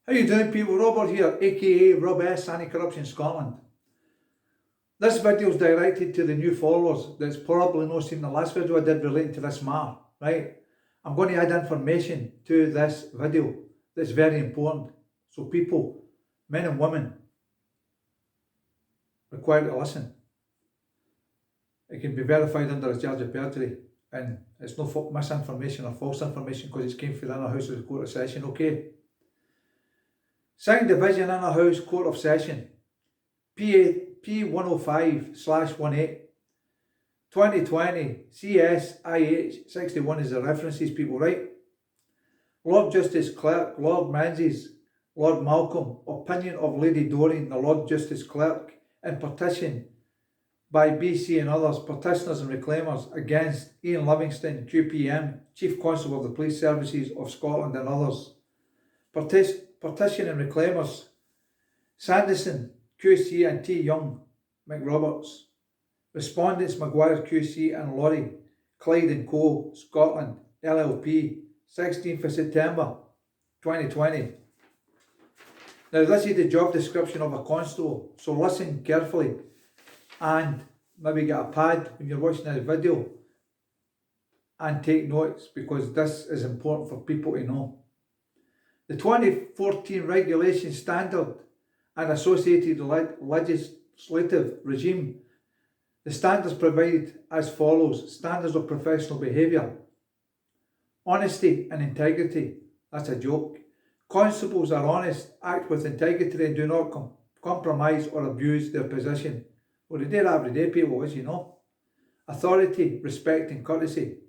How you doing, people? Robert here, aka Robess, Anti-Corruption Scotland. This video is directed to the new followers that's probably not seen the last video I did relating to this matter, right? I'm going to add information to this video that's very important. So people, men and women, required to listen. It can be verified under a charge of perjury, and it's no misinformation or false information because it came from the Inner House of the Court of Session, okay? Second Division Inner House Court of Session, P105/18, 2020, CSIH 61 is the references, people, right? Lord Justice Clerk, Lord Menzies, Lord Malcolm, opinion of Lady Doreen, the Lord Justice Clerk, in petition by BC and others, petitioners and reclaimers against Ian Livingston, QPM, Chief Constable of the Police Services of Scotland and others. Petition and reclaimers, Sanderson, QC and T. Young, McRoberts. Respondents, Maguire QC and Laurie, Clyde & Co., Scotland, LLP, 16th of September, 2020. Now this is the job description of a constable, so listen carefully and maybe get a pad when you're watching this video and take notes, because this is important for people to know. The 2014 Regulation Standard and associated legislative regime. The standards provide as follows: standards of professional behaviour, honesty and integrity. That's a joke. Constables are honest, act with integrity and do not compromise or abuse their position. Well, they do that every day, people, as you know. Authority, respect and courtesy.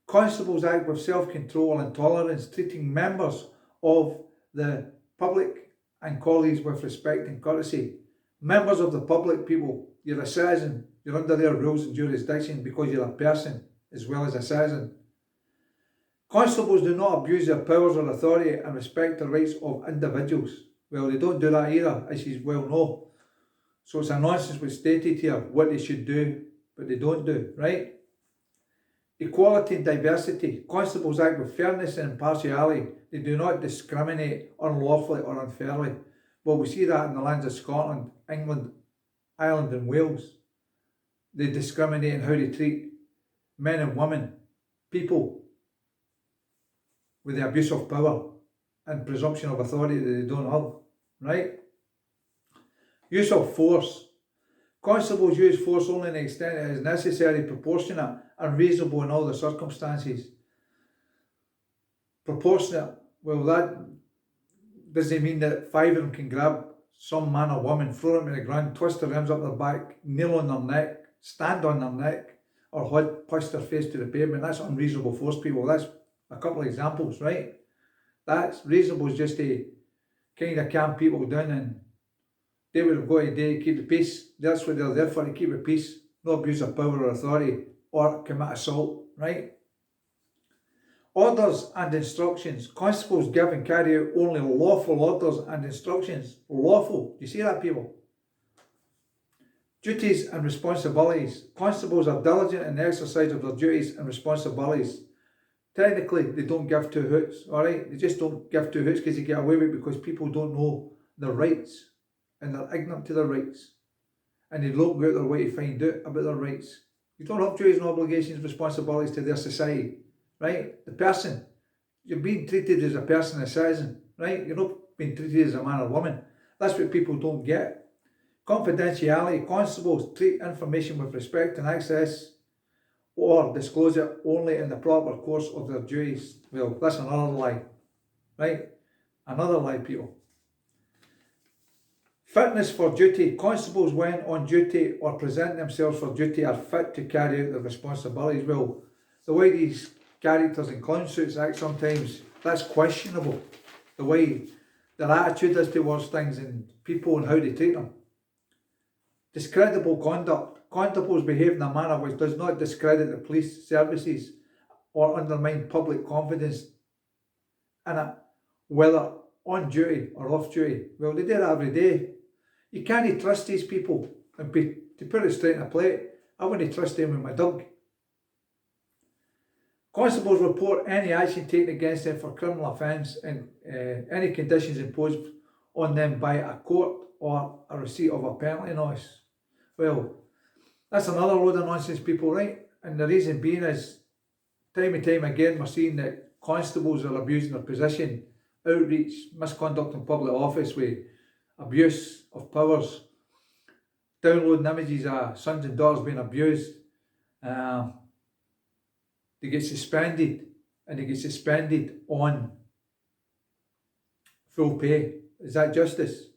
Constables act with self-control and tolerance, treating members of the public and colleagues with respect and courtesy. Members of the public, people, you're a citizen, you're under their rules and jurisdiction because you're a person as well as a citizen. Constables do not abuse their powers or authority and respect the rights of individuals. Well, they don't do that either, as you well know. So it's a nonsense what's stated here, what they should do, but they don't do, right? Equality and diversity. Constables act with fairness and impartiality. They do not discriminate unlawfully or unfairly. Well, we see that in the lands of Scotland, England, Ireland and Wales. They discriminate in how they treat men and women, people with the abuse of power and presumption of authority that they don't have, right? Use of force. Constables use force only in the extent it is necessary, proportionate and reasonable in all the circumstances. Proportionate, well, that doesn't mean that five of them can grab some man or woman, throw them to the ground, twist their arms up their back, kneel on their neck, stand on their neck, or push their face to the pavement. That's unreasonable force, people. That's a couple of examples, right? That's reasonable is just to kind of calm people down, and they would have got to do to keep the peace. That's what they're there for, to keep the peace. No abuse of power or authority or commit assault, right? Orders and instructions. Constables give and carry out only lawful orders and instructions. Lawful. You see that, people? Duties and responsibilities. Constables are diligent in the exercise of their duties and responsibilities. Technically, they don't give two hoots, alright? They just don't give two hoots because they get away with it because people don't know their rights and they're ignorant to their rights. And they don't go out their way to find out about their rights. You don't have duties and obligations, responsibilities to their society, right? The person, you're being treated as a person, a citizen, right? You're not being treated as a man or woman. That's what people don't get. Confidentiality. Constables treat information with respect and access or disclose it only in the proper course of their duties. Well, that's another lie, right? Another lie, people. Fitness for duty. Constables, when on duty or present themselves for duty, are fit to carry out their responsibilities. Well, the way these characters in clown suits act sometimes, that's questionable. The way their attitude is towards things and people and how they treat them. Discreditable conduct. Constables behave in a manner which does not discredit the police services or undermine public confidence in it, whether on duty or off duty. Well, they do that every day. You can't trust these people. And to put it straight in a plate, I wouldn't trust them with my dog. Constables report any action taken against them for criminal offence and any conditions imposed on them by a court or a receipt of a penalty notice. Well, that's another load of nonsense, people, right? And the reason being is, time and time again, we're seeing that constables are abusing their position, outreach, misconduct in public office with abuse of powers, downloading images of sons and daughters being abused. They get suspended, and they get suspended on full pay. Is that justice?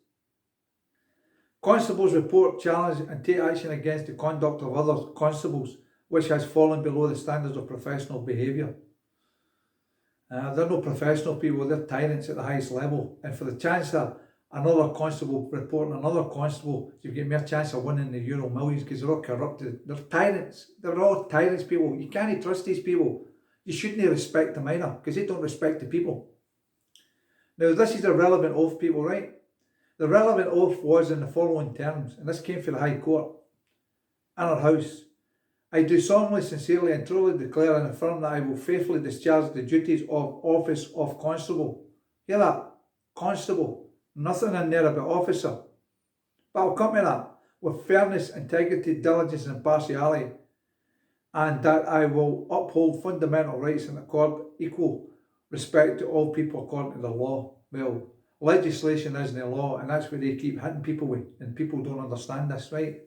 Constables report, challenge and take action against the conduct of other constables which has fallen below the standards of professional behaviour. They're no professional people, they're tyrants at the highest level. And for the chance of another constable reporting another constable, you get more chance of winning the Euro Millions because they're all corrupted. They're tyrants. They're all tyrants, people. You can't trust these people. You shouldn't respect them either because they don't respect the people. Now, this is the relevant oath, people, right? The relevant oath was in the following terms, and this came from the High Court. In our House, I do solemnly, sincerely and truly declare and affirm that I will faithfully discharge the duties of office of constable. Hear that? Constable. Nothing in there about officer. But I'll come to that with fairness, integrity, diligence and impartiality, and that I will uphold fundamental rights and accord equal respect to all people according to the law. Well, legislation isn't the law, and that's what they keep hitting people with, and people don't understand this, right?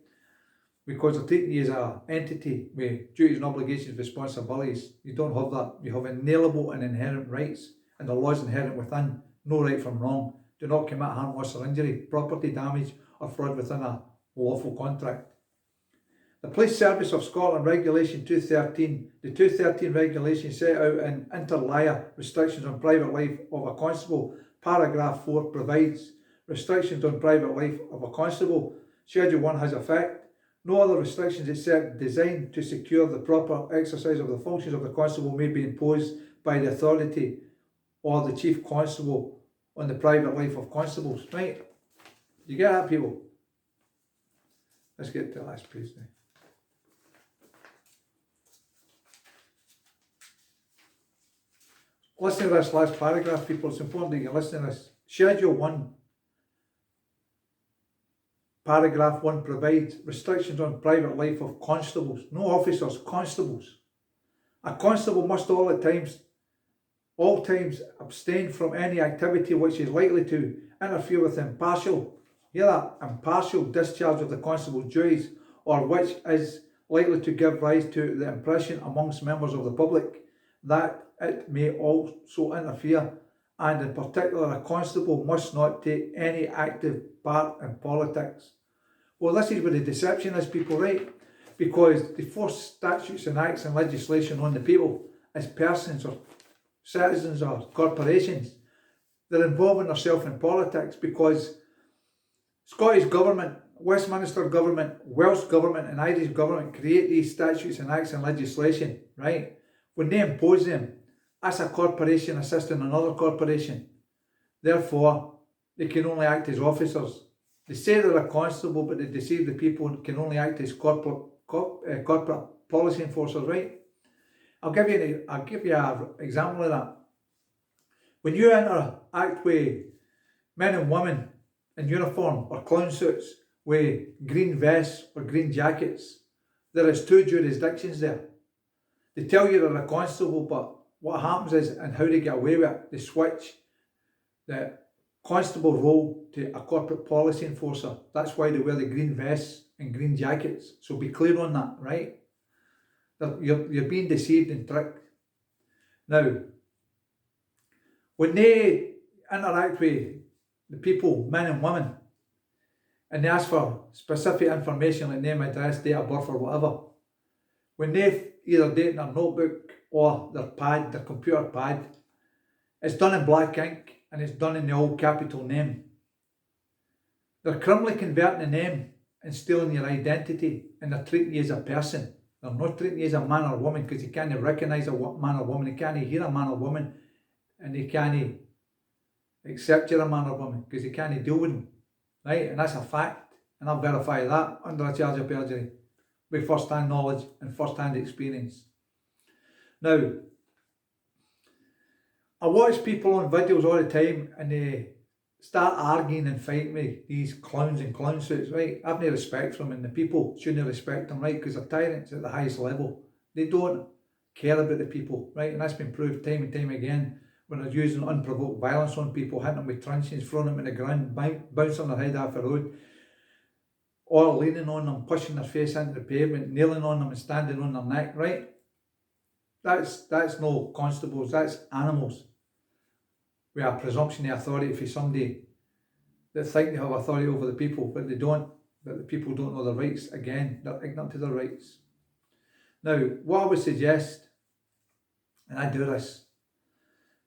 Because they're taking you as an entity with duties and obligations, responsibilities. You don't have that. You have inalienable and inherent rights, and the laws inherent within. No right from wrong. Do not commit harm, loss or injury, property damage or fraud within a lawful contract. The Police Service of Scotland Regulation 213, the 213 regulation set out in inter alia restrictions on private life of a constable. Paragraph 4 provides restrictions on private life of a constable. Schedule 1 has effect. No other restrictions except designed to secure the proper exercise of the functions of the constable may be imposed by the authority or the chief constable on the private life of constables. Right? You get that, people? Let's get to the last page now. Listen to this last paragraph, people. It's important that you listen to this. Schedule 1, paragraph 1 provides restrictions on private life of constables. No officers, constables. A constable must all times abstain from any activity which is likely to interfere with impartial discharge of the constable's duties, or which is likely to give rise to the impression amongst members of the public that it may also interfere, and in particular a constable must not take any active part in politics. Well, this is where the deception is, people, right? Because they force statutes and acts and legislation on the people as persons or citizens or corporations. They're involving themselves in politics because Scottish government, Westminster government, Welsh government and Irish government create these statutes and acts and legislation, right? When they impose them, that's a corporation assisting another corporation. Therefore, they can only act as officers. They say they're a constable, but they deceive the people and can only act as corporate policy enforcers, right? I'll give you an example of that. When you interact with men and women in uniform or clown suits with green vests or green jackets, there is two jurisdictions there. They tell you they're a constable, but what happens is, and how they get away with it, they switch the constable role to a corporate policy enforcer. That's why they wear the green vests and green jackets. So be clear on that, right? You're being deceived and tricked. Now, when they interact with the people, men and women, and they ask for specific information like name, address, date of birth or whatever, when they either date in their notebook or their computer pad, it's done in black ink and it's done in the old capital name. They're criminally converting the name and stealing your identity, and they're treating you as a person. They're not treating you as a man or woman, because you can't recognise a man or woman, you can't hear a man or woman, and they can't accept you're a man or woman because they can't deal with them, right? And that's a fact, and I'll verify that under a charge of perjury with first-hand knowledge and first-hand experience. Now, I watch people on videos all the time and they start arguing and fighting with these clowns in clown suits, right? I've no respect for them, and the people shouldn't respect them, right? Because they're tyrants at the highest level. They don't care about the people, right? And that's been proved time and time again when they're using unprovoked violence on people, hitting them with truncheons, throwing them in the ground, bouncing their head off the road, or leaning on them, pushing their face into the pavement, kneeling on them and standing on their neck, right? That's no constables, that's animals. We have presumption of authority for somebody that think they have authority over the people, but they don't, but the people don't know their rights. Again, they're ignorant to their rights. Now, what I would suggest, and I do this,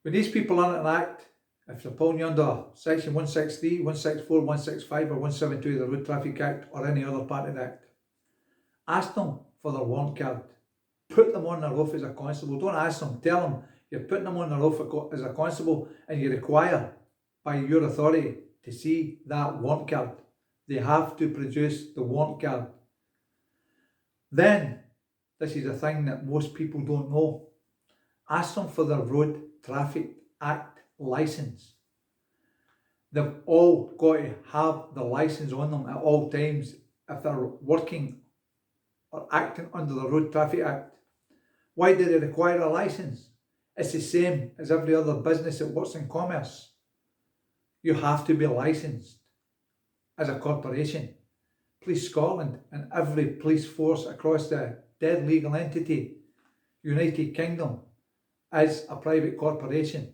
when these people interact, if they're pulling you under section 163, 164, 165 or 172 of the Road Traffic Act or any other part of the Act, ask them for their warrant card. Put them on their oath as a constable. Don't ask them, tell them you're putting them on their oath as a constable and you require by your authority to see that warrant card. They have to produce the warrant card. Then, this is a thing that most people don't know. Ask them for their Road Traffic Act licence. They've all got to have the licence on them at all times if they're working or acting under the Road Traffic Act. Why do they require a licence? It's the same as every other business that works in commerce. You have to be licensed as a corporation. Police Scotland and every police force across the dead legal entity, United Kingdom, is a private corporation.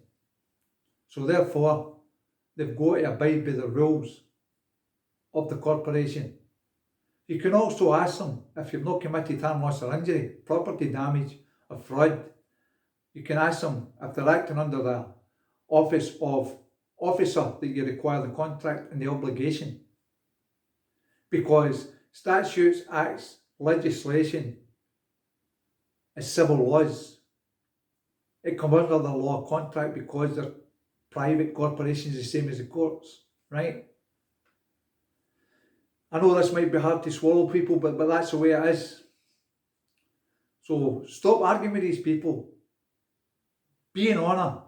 So therefore, they've got to abide by the rules of the corporation. You can also ask them if you've not committed harm, loss or injury, property damage or fraud. You can ask them if they're acting under the office of officer that you require the contract and the obligation. Because statutes, acts, legislation is civil laws. It comes under the law of contract because they're private corporations the same as the courts, right? I know this might be hard to swallow, people, but that's the way it is. So stop arguing with these people. Be in honour.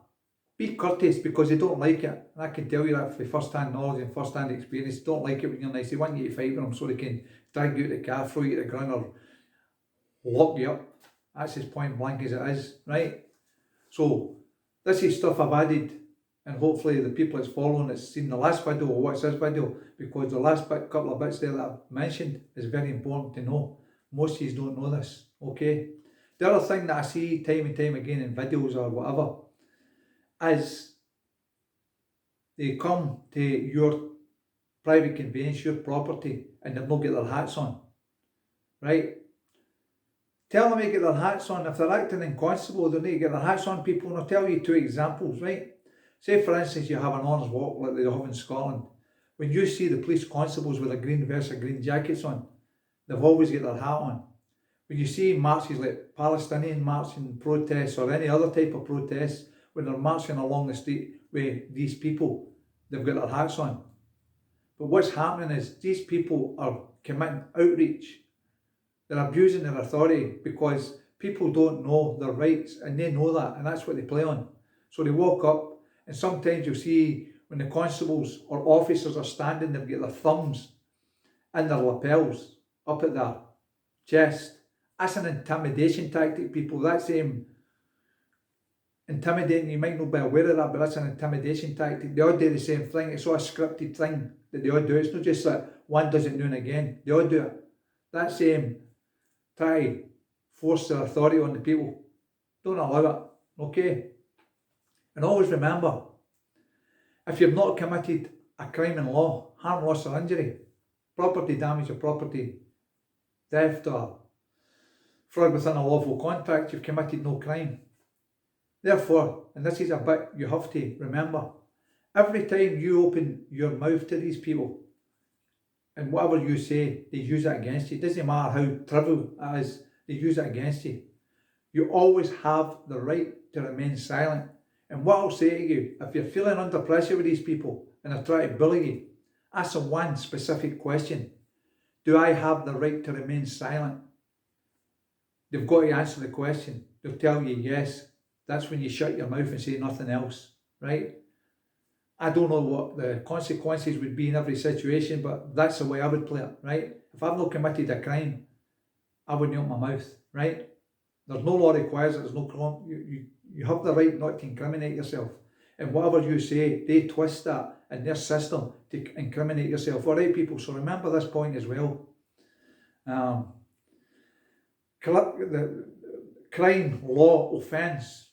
Be courteous because they don't like it. And I can tell you that from first-hand knowledge and first-hand experience. They don't like it when you're nice. They want you to fight with them so they can drag you out of the car, throw you to the ground or lock you up. That's as point blank as it is, right? So this is stuff I've added, and hopefully the people that's following that's seen the last video will watch this video, because the last couple of bits there that I've mentioned is very important to know. Most of you don't know this, okay? The other thing that I see time and time again in videos or whatever is they come to your private conveyance, your property, and they've not got their hats on, right? Tell them to get their hats on. If they're acting in constable, they need to get their hats on, people. And I'll tell you two examples, right? Say, for instance, you have an honours walk like they have in Scotland. When you see the police constables with a green vest and green jackets on, they've always got their hat on. When you see marches like Palestinian marching protests or any other type of protests, when they're marching along the street with these people, they've got their hats on. But what's happening is these people are committing outreach. They're abusing their authority because people don't know their rights, and they know that, and that's what they play on. So they walk up, and sometimes you'll see when the constables or officers are standing, they've got their thumbs in their lapels up at their chest. That's an intimidation tactic, people. That's intimidating. You might not be aware of that, but that's an intimidation tactic. They all do the same thing. It's all a scripted thing that they all do. It's not just that one does it now and again. They all do it. That same try to force their authority on the people. Don't allow it, okay? And always remember, if you've not committed a crime in law, harm, loss or injury, property damage or property theft or fraud within a lawful contract, you've committed no crime. Therefore, and this is a bit you have to remember, every time you open your mouth to these people and whatever you say, they use it against you. It doesn't matter how trivial it is, they use it against you. You always have the right to remain silent. And what I'll say to you, if you're feeling under pressure with these people and they're trying to bully you, ask them one specific question. Do I have the right to remain silent? They've got to answer the question. They'll tell you yes. that's when you shut your mouth and say nothing else, right? I don't know what the consequences would be in every situation, but that's the way I would play it, right? If I've not committed a crime, I wouldn't open my mouth, right? There's no law requires it, there's no crime. You have the right not to incriminate yourself. And whatever you say, they twist that in their system to incriminate yourself. All right, people, so remember this point as well. The crime, law, offence.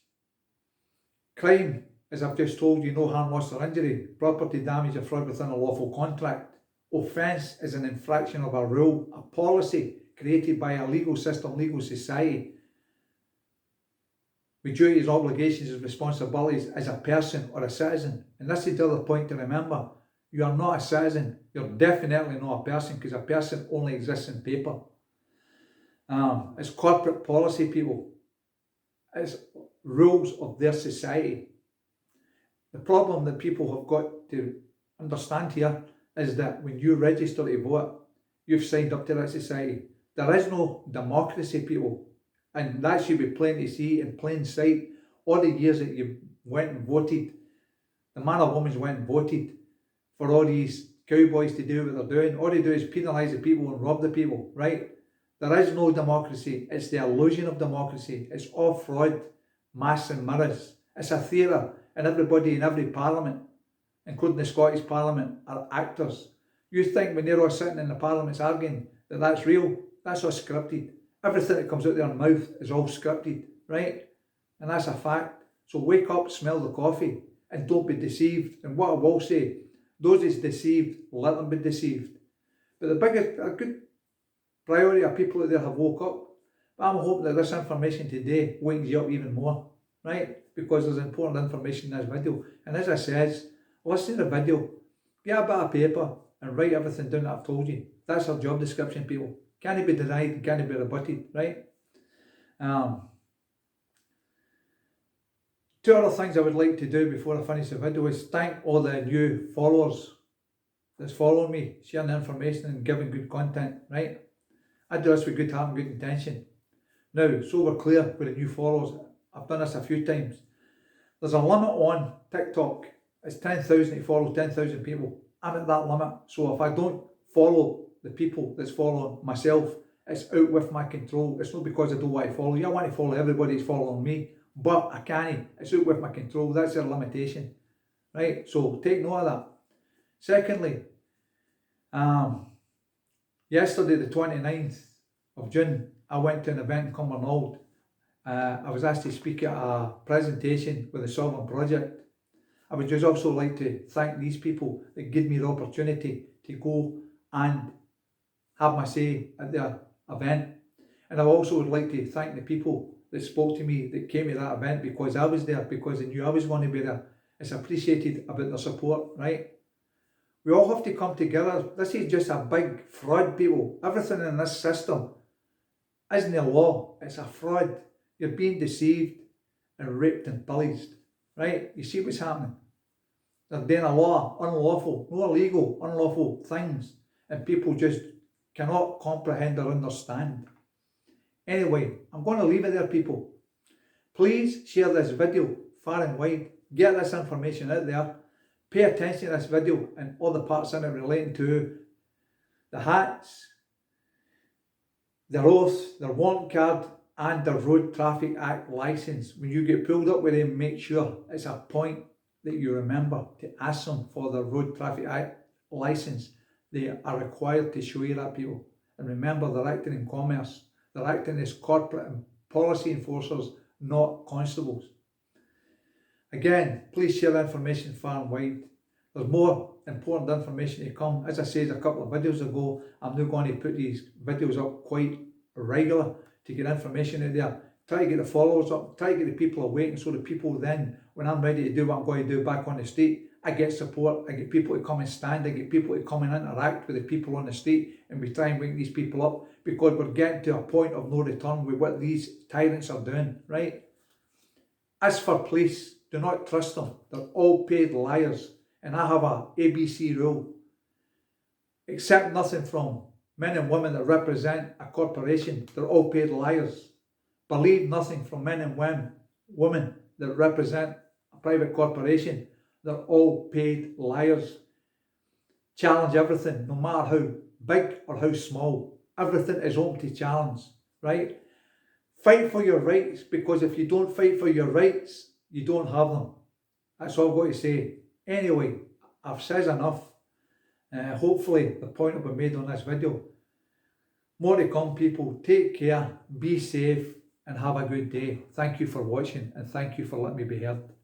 Crime, as I've just told you, no harm, loss or injury. Property damage or fraud within a lawful contract. Offence is an infraction of a rule, a policy created by a legal system, legal society, with duties, obligations and responsibilities as a person or a citizen. And this is the other point to remember. You are not a citizen. You're definitely not a person, because a person only exists in paper. It's corporate policy, people. It's rules of their society. The problem that people have got to understand here is that when you register to vote, you've signed up to that society. There is no democracy, people. And that should be plain to see in plain sight. All the years that you went and voted, the man or woman went and voted for all these cowboys to do what they're doing. All they do is penalise the people and rob the people, right? There is no democracy. It's the illusion of democracy. It's all fraud, masks and mirrors. It's a theatre, and everybody in every parliament, including the Scottish Parliament, are actors. You think when they're all sitting in the parliaments arguing that that's real? That's all scripted. Everything that comes out of their mouth is all scripted, right? And that's a fact. So wake up, smell the coffee, and don't be deceived. And what I will say, those that's deceived, let them be deceived. But a good priority of people out there have woke up. But I'm hoping that this information today wakes you up even more, right? Because there's important information in this video. And as I says, listen to the video, get a bit of paper and write everything down that I've told you. That's our job description, people. Can't be denied and can't be rebutted, right? Two other things I would like to do before I finish the video is thank all the new followers that's following me, sharing the information and giving good content, right? I do this with good heart and good intention. Now, so we're clear with the new followers, I've done this a few times. There's a limit on TikTok. It's 10,000 to follow 10,000 people. I'm at that limit. So if I don't follow the people that's following myself, it's out with my control. It's not because I don't want to follow you. I want to follow everybody that's following me, but I can't. It's out with my control. That's their limitation, right? So take note of that. Secondly, yesterday, the 29th of June, I went to an event in Cumbernauld. I was asked to speak at a presentation with the Sovereign Project. I would just also like to thank these people that give me the opportunity to go and have my say at their event. And I also would like to thank the people that spoke to me, that came to that event because I was there, because they knew I was going to be there. It's appreciated about their support, right? We all have to come together. This is just a big fraud, people. Everything in this system isn't a law, it's a fraud. You're being deceived and raped and pillaged, right? You see what's happening? They're doing a lot of unlawful, no illegal, unlawful things, and people just cannot comprehend or understand. Anyway, I'm going to leave it there, people. Please share this video far and wide. Get this information out there. Pay attention to this video and all the parts in it relating to the hats, their oath, their warrant card, and their Road Traffic Act licence. When you get pulled up with them, make sure it's a point that you remember to ask them for their Road Traffic Act licence. They are required to show you that, people. And remember, they're acting in commerce. They're acting as corporate and policy enforcers, not constables. Again, please share the information far and wide. There's more important information to come. As I said a couple of videos ago, I'm now going to put these videos up quite regular to get information out there. Try to get the followers up, try to get the people awake, so the people then, when I'm ready to do what I'm going to do back on the street, I get support, I get people to come and stand, I get people to come and interact with the people on the street, and we try and wake these people up, because we're getting to a point of no return with what these tyrants are doing, right? As for police, do not trust them. They're all paid liars. And I have a ABC rule. Accept nothing from men and women that represent a corporation. They're all paid liars. Believe nothing from men and women that represent a private corporation, they're all paid liars. Challenge everything, no matter how big or how small. Everything is open to challenge, right? Fight for your rights, because if you don't fight for your rights, you don't have them. That's all I've got to say. Anyway, I've said enough. Hopefully the point will be made on this video. More to come, people. Take care, be safe, and have a good day. Thank you for watching, and thank you for letting me be heard.